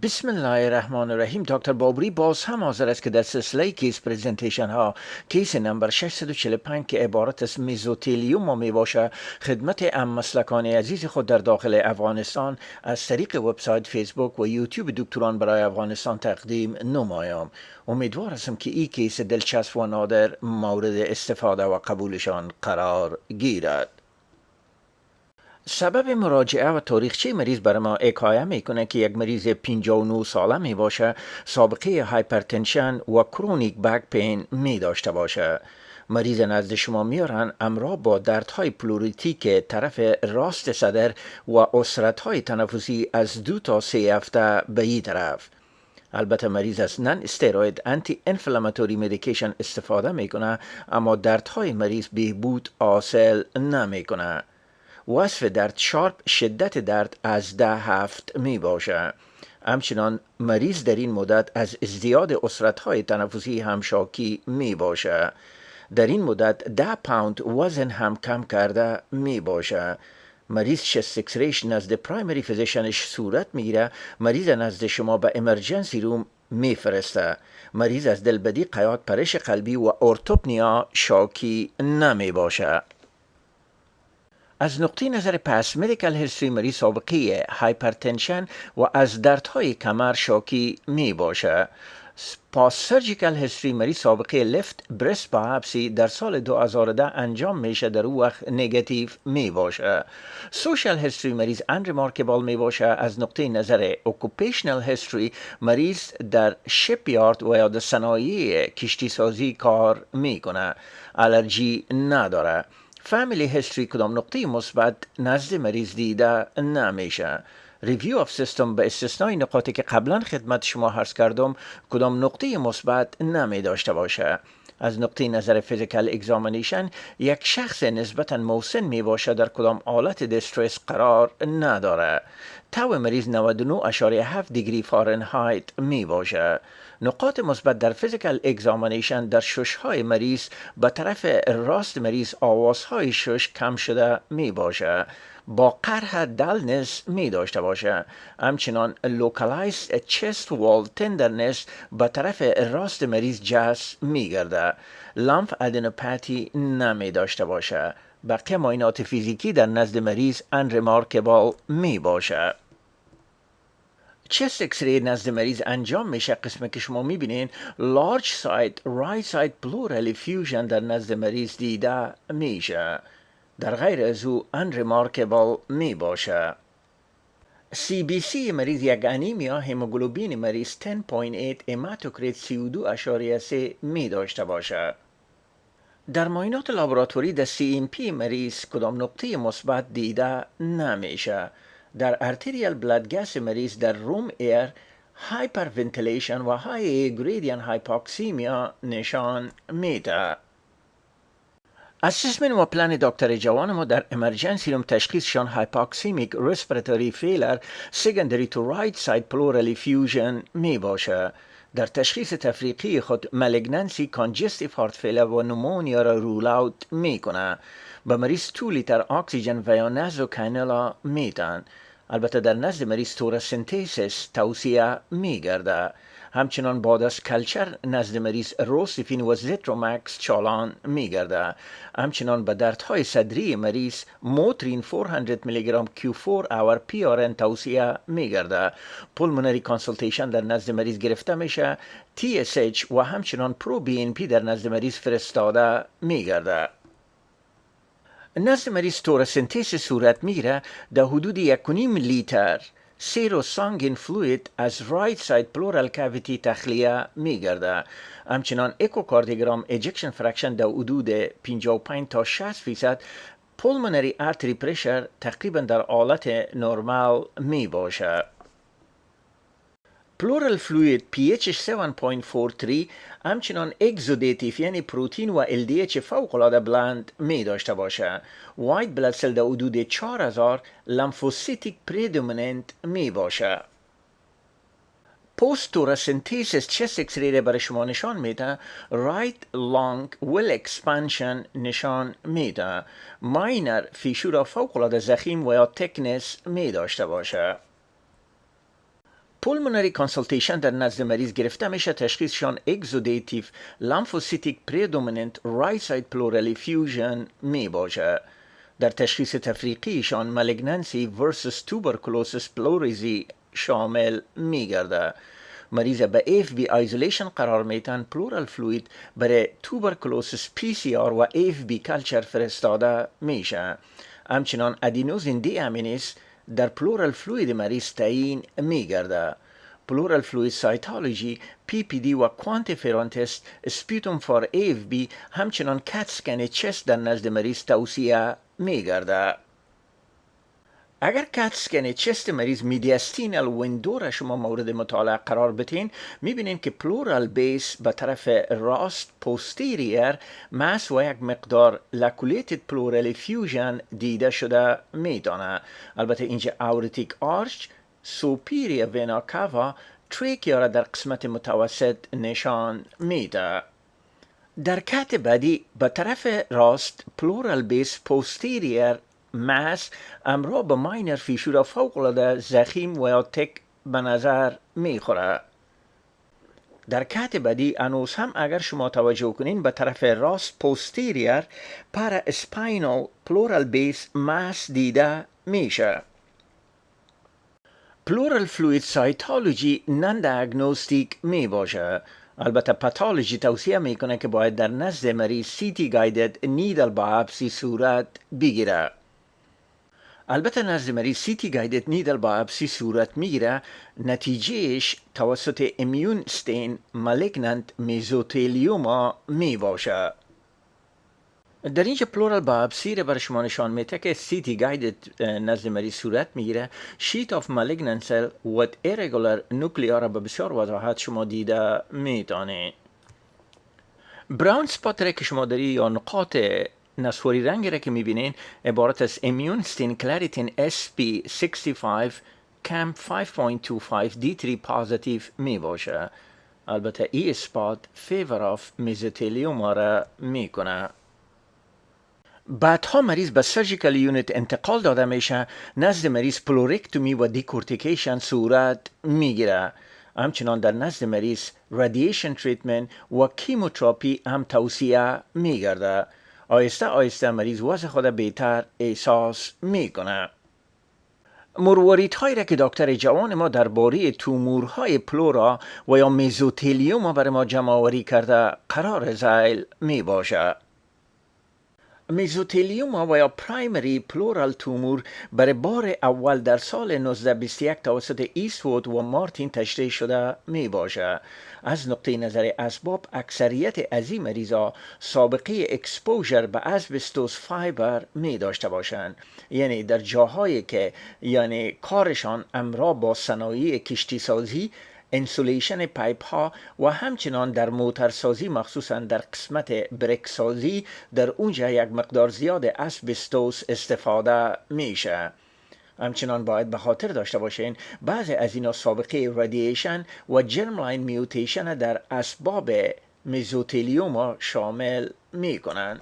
بسم الله الرحمن الرحیم. دکتر بابری باز هم حاضر است که در سلسله کیس پریزنتیشن ها کیس نمبر 645 که عبارت از میزوتلیوما می باشه خدمت ام مسلکان عزیز خود در داخل افغانستان از طریق وبسایت فیسبوک و یوتیوب دکتران برای افغانستان تقدیم نمایم. امیدوار هستم که این کیس دلچسب و نادر مورد استفاده و قبولشان قرار گیرد. سبب مراجعه و تاریخچه مریض برای ما حکایه میکنه که یک مریض 59 ساله می باشه، سابقه هایپرتنشن و کرونیک بک پین می داشته باشه. مریض نزد شما میارن امرا با دردهای پلوریتیک طرف راست صدر و عسرتهای تنفسی از 2 تا 3 هفته به این طرف. البته مریض از نن استروید انتی انفلاماتوری مدیکیشن استفاده میکنه، اما دردهای مریض بهبود حاصل نمیکنه. وصف درد شارپ شدت درد از 10-7 می باشه. همچنان مریض در این مدت از ازدیاد عسرت‌های تنفسی هم شاکی می باشه. در این مدت 10 پوند وزن هم کم کرده می باشه. مریض چست اکسریش نزد پرایمری فیزیشنش صورت میگیره. مریض نزد شما به امرجنسی روم میفرسته. مریض از دلبدی، قیاد، پرش قلبی و ارتوپنیا شاکی نمی باشه. از نقطه نظر پس مدیکال هیستوری مریض سابقه هایپرتنشن و از دردهای کمر شاکی می باشه. پاس سرجیکال هیستوری مریض سابقه لفت برست بایپسی در سال 2010 انجام میشه، در او وقت نگاتیو می باشه. سوشال هیستوری مریض انریمارکبل می باشه. از نقطه نظر اوکوپیشنال هیستوری مریض در شپ یارد و یا در صنایع کشتی سازی کار میکنه، الرژی نداره. فامیلی هیستوری کدام نقطه مثبت نزد مریض دیده نمیشه. ریویو آف سیستم به استثنای نقاطی که قبلا خدمت شما عرض کردم کدام نقطه مثبت نمی داشته باشه. از نقطه نظر فیزیکال اگزامینیشن یک شخص نسبتا مسن می باشه، در کدام حالت دسترس قرار نداره. تو مریض 99.7 دیگری فارنهایت می باشه. نقاط مثبت در فیزیکال اگزامینیشن در ششهای مریض به طرف راست مریض آوازهای شش کم شده می باشه، با قرح دلنس می داشته باشه. همچنان لوکالایزد چست وال تندرنس به طرف راست مریض جس می گرده. لامف ادنوپاتی نمی داشته باشه. بقیه معاینات فیزیکی در نزد مریض انریمارکبل می باشه. چست اکسری نزد مریض انجام میشه. قسمه که شما میبینین لارج سایت رایت سایت پلورال افیوژن در نزد مریض دیده میشه. در غیر از او انریمارکبل می باشه. سی بی سی مریض یک انیمیا هموگلوبین مریض 10.8 هماتوکریت 32.3 می داشته باشه. در معاینات لابراتوری در سی ام پی مریض کدام نقطه مثبت دیده نمیشه. در ارتریال بلاد گاس مریض در روم ایر هایپرونتیلیشن و های گریدین هایپاکسیمیا نشان میده. اسسمنت و پلان دکتر جوان ما در امرجنسی روم تشخیصشان هایپاکسیمیک ریسپیراتوری فیلر سکندری تو رایت ساید پلورال افیوژن می باشه. در تشخیص تفریقی خود مالگنانسی کانجستیو هارت فیلر و نمونیا را رول اوت می کنه. به مریض 2 لیتر اکسیژن و یا نازو کانولا میدن. البته در نزد مریض توراسنتیسیس توصیه می گرده. همچنان بعد از کلچر نزد مریض روسیفین و زیترومکس چالان می گرده. همچنان به دردهای صدری مریض موترین 400 میلی گرم Q4 اور PRN توصیه می گرده. پولمونری کانسلتیشن در نزد مریض گرفته میشه. TSH و همچنان پرو BNP در نزد مریض فرستاده می گرده. نزد مریض توراسنتیس صورت میگیره. در حدود 1.5 لیتر سیرو سانگین فلوید از رایت ساید پلورال کاویتی تخلیه میگرده. همچنان اکوکاردیوگرام اجکشن فرکشن در حدود 55 تا 60%. پولمونری ارتری پرشر تقریبا در حالت نرمال می باشه. پلورال فلوید pH 7.43 همچنان اگزودیتیف یعنی پروتین و LDH فوق العاده بلند می داشته باشه. وایت بلاد سل در حدود 4000 لمفوسیتیک پریدومیننت می باشه. پوست توراسنتیسیس چست اکسری برای شما نشان میده. رایت لانگ ویل اکسپانشن نشان میده. ماینر فیشور فوق العاده ضخیم و یا تکنس می داشته باشه. پولمونری کانسلتیشن در نزد مریض گرفته میشه، تشخیصشان اگزودیتیو لامفوسیتیک پریدومیننت رایت ساید پلورال افیوژن می باشه. در تشخیص تفریقیشان مالگننسی ورسس توبرکلوسیس پلوریزی شامل می گرده. مریض به ایف بی آیزولیشن قرار میتن، پلورال فلوید برای توبرکلوسیس پی سی آر و ایف بی کلچر فرستاده میشه. همچنان ادینوزین دی امینیز در پلورال فلوید مریض تعیین میگرده. پلورال فلوید سایتولوژی، پی پی دی و کوانتیفرون تست، اسپیوتوم فار ایف بی، همچنان کت سکن چست در نزد مریض توصیه میگرده. اگر کت سکن چست مریض میدیاستینال ویندو را شما مورد مطالعه قرار بتین، میبینیم که پلورال بیس به طرف راست پوستیریر ماس و یک مقدار لکولیتد پلورال افیوژن دیده شده میتونه. البته اینجا اورتیک آرچ، سوپیریا وینا کاوا، تریکیا را در قسمت متوسط نشان میده. در کت بعدی به طرف راست پلورال بیس پوستیریر ماس امرا به ماینر فیشور فوق العاده ضخیم و یا تک به نظر میخوره. در کت بعدی انوس هم اگر شما توجه کنین به طرف راست پوستیریر پارا اسپاینال پلورال بیس ماس دیده میشه. پلورال فلوید سایتولوژی نان دیاگنوستیک می باشه. البته پاتولوژی توصیه میکنه که باید در نزد مریض سیتی گایدد نیدل بایوپسی صورت بگیره. البته نزد مریض سیتی گایدد نیدل بایوپسی صورت میگیره، نتیجهش توسط امیون ستین مالگننت میزوتلیوما می باشه. در اینجا پلورال بایوپسی را بر شما نشان میده که سیتی گایدد نزد مریض صورت میگیره. شیت آف مالگننت سل و ایرگولار نوکلیا را به بسیار وضاحت شما دیده میتونید. براون سپات را که شما داری یا نقاط نصفری رنگ را که میبینین عبارت از امیون ستین کلاریتین SP65 کم 5.25 D3 پازیتیو می باشه. البته ای سپات فیور آف میزوتلیوما را میکنه. بعدها مریض به سرجیکال یونیت انتقال داده میشه، نزد مریض پلورکتومی و دیکورتیکیشن صورت میگیره. همچنان در نزد مریض رادییشن تریتمنت و کیموتراپی هم توصیه میگرده. آهسته آهسته مریض وضع خود بهتر احساس میکنه. مرواریدهایی را که دکتر جوان ما درباره تومورهای پلورا و یا میزوتلیوما برای ما جمع آوری کرده قرار ذیل می باشه. میزوتلیوما و یا پرایمری پلورال تومور برای بار اول در سال 1921 توسط ایستوود و مارتین تشریح شده می باشه. از نقطه نظر اسباب اکثریت از این مریضا سابقه اکسپوژر به اسبستوس فایبر می داشته باشند، یعنی در جاهایی که کارشان امرا با صنایع کشتی سازی، انسولیشن پایپ ها و همچنان در موترسازی مخصوصا در قسمت بریک سازی در اونجا یک مقدار زیاد اسبستوس استفاده میشه. همچنان باید به خاطر داشته باشین بعضی از اینا سابقه رادییشن و جرملاین میوتیشن در اسباب میزوتلیوما شامل میکنن.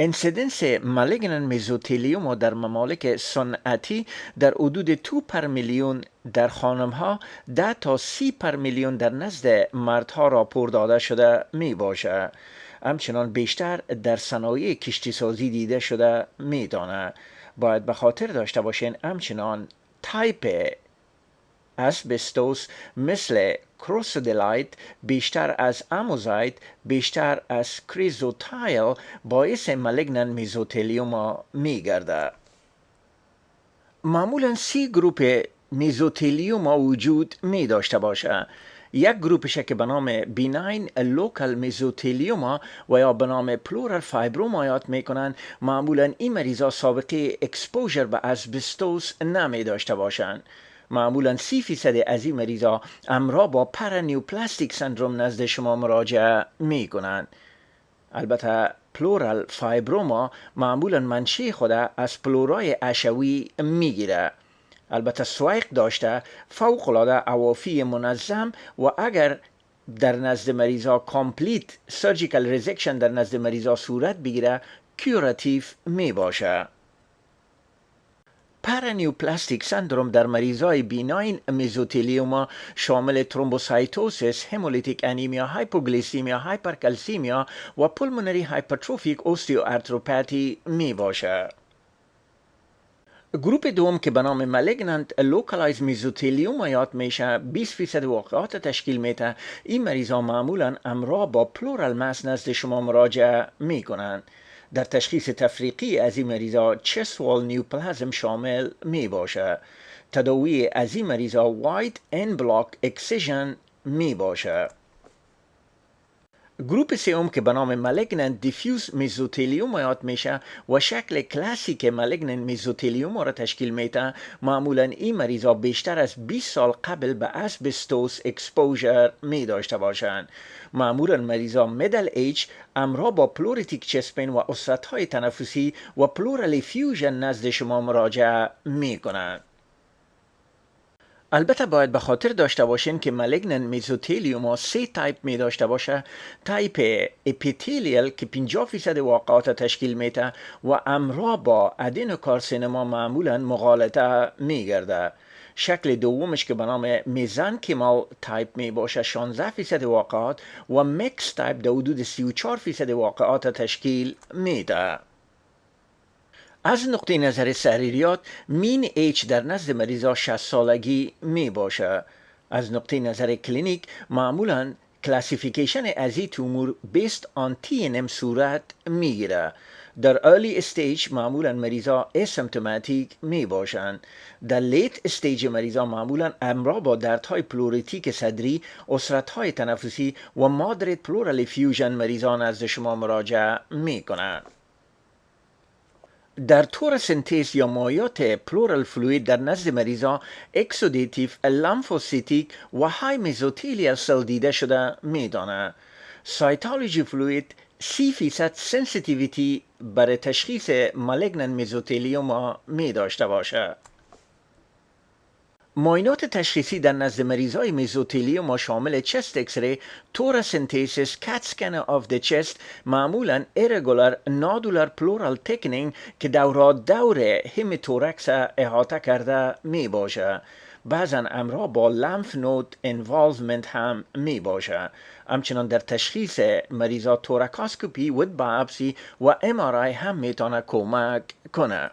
انسیدنس مالگنن میزوتلیوما در ممالک صنعتی در حدود 2 پر میلیون در خانمها، 10 تا 30 پر میلیون در نزد مردها راپور داده شده می باشه. همچنان بیشتر در صنایع کشتی سازی دیده شده می دانه. باید به خاطر داشته باشین همچنان تایپ اسبستوس مثل کروسودلایت بیشتر از اموزایت بیشتر از کریزوتایل باعث مالگنن میزوتلیوما می گرده. معمولا 3 گروپ میزوتلیوما وجود می داشته باشه. یک گروپش که به نام بیناین لوکال میزوتلیوما و یا به نام پلورال فایبرومایات میکنن. معمولا این مریضا سابقه اکسپوژر به اسبستوس نمی داشته باشند. معمولا 30% از این مریضا امرا با پارانیوپلاستیک سندروم نزد شما مراجعه می کنند. البته پلورال فایبروما معمولا منشأ خود از پلورای عشوی می گیره. البته سویق داشته فوق العاده عوافی منظم و اگر در نزد مریضا کامپلیت سرجیکال ریزکشن در نزد مریضا صورت بگیره کیوراتیو می باشه. پارانیوپلاستیک سندروم در مریضای بیناین مزوتلیوما شامل ترومبوسایتوسیس، همولیتیک انیمیا، هایپوگلیسیمیا، هایپرکلسیمیا و پولمونری هایپرتروفیک اوستیوارتروپاتی می باشد. گروپ دوم که به نام مالگنانت لوکالایز مزوتلیوما یاد میشه 20% واقعات تشکیل میده. این مریضا معمولا امراه با پلورال ماس نزد شما مراجعه میکنند. در تشخیص تفریقی از این مریضا چست وال نیوپلازم شامل می باشه. تداوی از این مریضا وایت ان بلاک اکسیژن می باشه. گروپ سوم که به نام مالگنانت دیفیوز مزوتلیوما یاد میشه و شکل کلاسیک مالگنانت مزوتلیوما را تشکیل میده. معمولا این مریضا بیشتر از 20 سال قبل به اسبستوس اکسپوژر می داشته باشند. معمولا مریضا میدل ایج امراه با پلوریتیک چست پین و عسرت‌های تنفسی و پلورال افیوژن نزد شما مراجعه می کنند. البته باید به خاطر داشته باشین که مالگنانت مزوتلیوما 3 تایپ می داشته باشه. تایپ اپیتلیال که 50% واقعات تشکیل میده و امراه با ادینوکارسینوما معمولا مغالطه می گرده. شکل دومش که به نام میزانکیمال تایپ می باشه 16% واقعات و میکس تایپ در حدود 34% واقعات تشکیل میده. از نقطه نظر سریریات مین ایج در نزد مریضا 60 سالگی می باشه. از نقطه نظر کلینیک معمولا کلاسیفیکیشن از این تومور بیست آن TNM صورت می گیره. در ارلی استیج معمولا مریضا اسیمپتوماتیک می باشند. در لیت استیج مریضا معمولا امراه با دردهای پلوریتیک صدری، عسرت‌های تنفسی و مادرت پلورال افیوژن مریضا نزد شما مراجعه می کنند. در توراسنتیز یا مایات پلورال فلوید در نزد مریضا اکسودیتیو، لامفوسیتیک و های مزوتلیال سل دیده شده میدانه. سایتولوژی فلوید 30% سنسیتیویتی برای تشخیص مالگنانت مزوتلیوما می داشته باشه. معاینات تشخیصی در نزد مریضای مزوتلیوما شامل چست اکسری، توراسنتیسیس، کات اسکن آف د چست، معمولا ایرگولار نادولار پلورال تکنینگ که دور همیتورکس احاطه کرده می باشه. بعضا امراه با لمف نود انوالومنت هم می باشه. همچنان در تشخیص مریضا توراکاسکوپی و بایوپسی و MRI هم میتونه کمک کنه.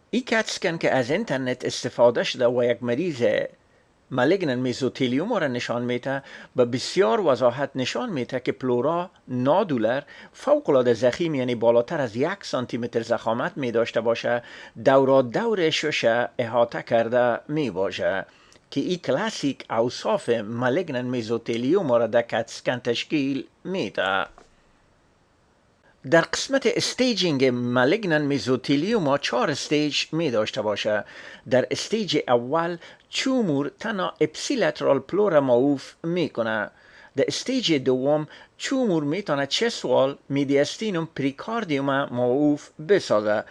این کات اسکن که از اینترنت استفاده شده و یک مریض مالگنانت مزوتلیوما را نشان میده، به بسیار وضاحت نشان میده که پلورا نادولر فوق‌العاده ضخیم، یعنی بالاتر از 1 سانتی متر ضخامت می داشته باشه، دور شش احاطه کرده می باشه که این کلاسیک اوصاف مالگنانت مزوتلیوما را در کات اسکن تشکیل میده. در قسمت استیجینگ مالگنانت مزوتلیوما 4 استیج می داشته باشه. در استیج اول تومور تنها اپسیلاترال پلورا معوف می کنه. در استیج دوم تومور می تونه چست وال، میدیاستینوم، پریکاردیوم معوف بسازه.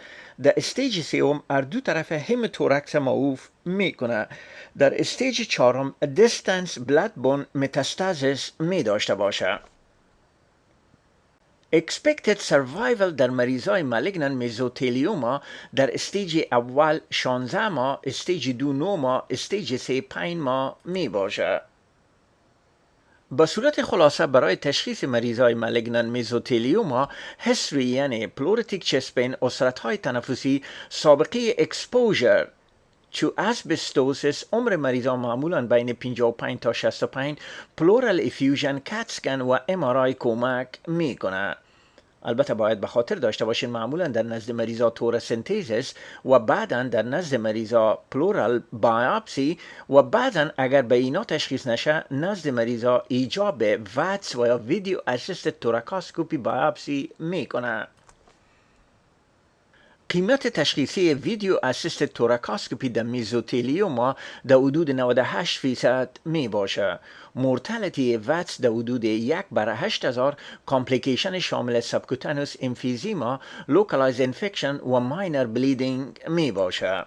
در استیج سوم هر دو طرف همیتورکس معوف می کنه. در استیج چهارم دیستنس بلاد بون متاستازیس می داشته باشه. expected survival در مریضای مالگنانت مزوتلیوما در استیج اول 16 ماه، استیج دو 9 ماه، استیج 3 5 ماه می باشه. به صورت خلاصه برای تشخیص مریضای مالگنانت مزوتلیوما هیستوری یعنی پلوریتیک چست پین، عسرت‌های تنفسی، سابقه اکسپوژر تو اسبستوسیس، عمر مریضا معمولا بین 55 تا 65، پلورال افیوژن، کات اسکن و MRI کمک میکنه. البته باید به خاطر داشته باشین معمولا در نزد مریضا توراسنتیزیس و بعدا در نزد مریضا پلورال بایوپسی و بعدا اگر به اینا تشخیص نشه نزد مریضا ایجاب واتس و یا ویدیو اسیستد توراکاسکوپی بایوپسی میکنه. قیمت تشخیصی ویدیو اسیستد توراکاسکوپی در مزوتلیوما در حدود 98% می باشه. مورتالتی واتس در حدود 1/8000، کامپلیکیشن شامل سابکوتانوس امفیزیما، لوکالایز انفکشن و ماینر بلیدینگ می باشه.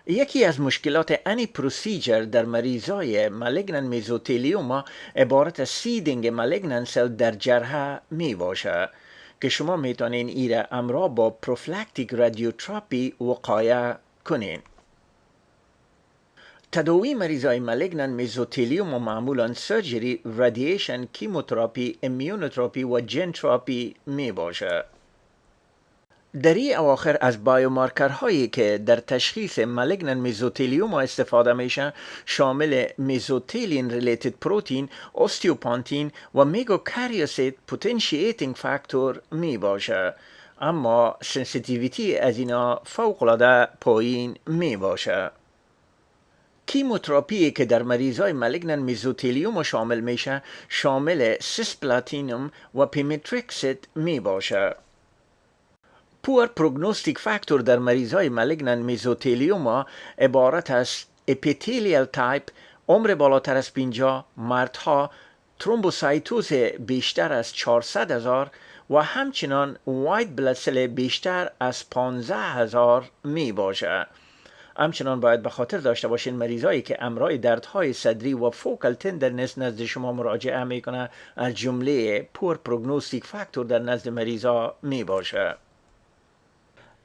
یکی از مشکلات انی پروسیجر در مریضای مالگنانت مزوتلیوما عبارت از سیدینگ مالگنانت سل در جرحه می باشه که شما میتونین ایره امرا با پروفلکتیک رادیوتراپی وقایه کنین. تداوی مریضای مالگنان میزوتلیوم معمولا سرجری، رادییشن، کیموتراپی، امیونوتراپی و جن تراپی می باشه. در این اواخر از بایومارکرهایی که در تشخیص مالگنان میزوتلیوم استفاده میشه شامل میزوتیلین ریلیتد پروتین، اوستیوپانتین و میگوکاریوسیت پوتنشییتینگ فاکتور می باشه، اما سنسیتیویتی از اینا فوق‌العاده پایین می باشه. کیموتراپی که در مریضای مالگنان میزوتلیوم شامل میشه شامل سیسپلاتینوم و پیمیتریکسیت می باشه. پور پروگنوستیک فاکتور در مریضای مالگنان میزوتلیوم عبارت است اپیتلیال تایپ، عمر بالاتر از 50، مردها، ترومبوسایتوز بیشتر از 400,000 و همچنان وایت بلاد سل بیشتر از 15,000 می باشه. همچنان باید به خاطر داشته باشین مریضایی که امراض دردهای صدری و فوکال تندرنس نزد شما مراجعه میکنه از جمله پور پروگنوستیک فاکتور در نزد مریضا می باشه.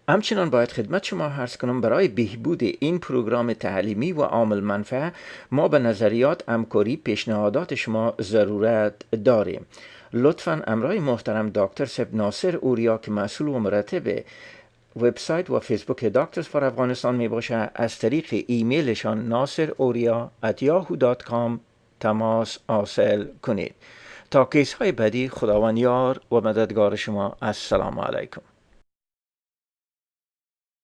همچنان باید خدمت شما عرض کنم برای بهبود این پروگرام تعلیمی و عامل منفعه ما به نظریات، همکاری، پیشنهادات شما ضرورت داریم. لطفاً امرای محترم دکتر سب ناصر اوریا که مسئول و مرتب وبسایت و فیسبوک دکترز فار افغانستان می باشه از طریق ایمیلشان naseroria@yahoo.com تماس حاصل کنید. تا کیس های بعدی خداوند یار و مددگار شما. السلام علیکم.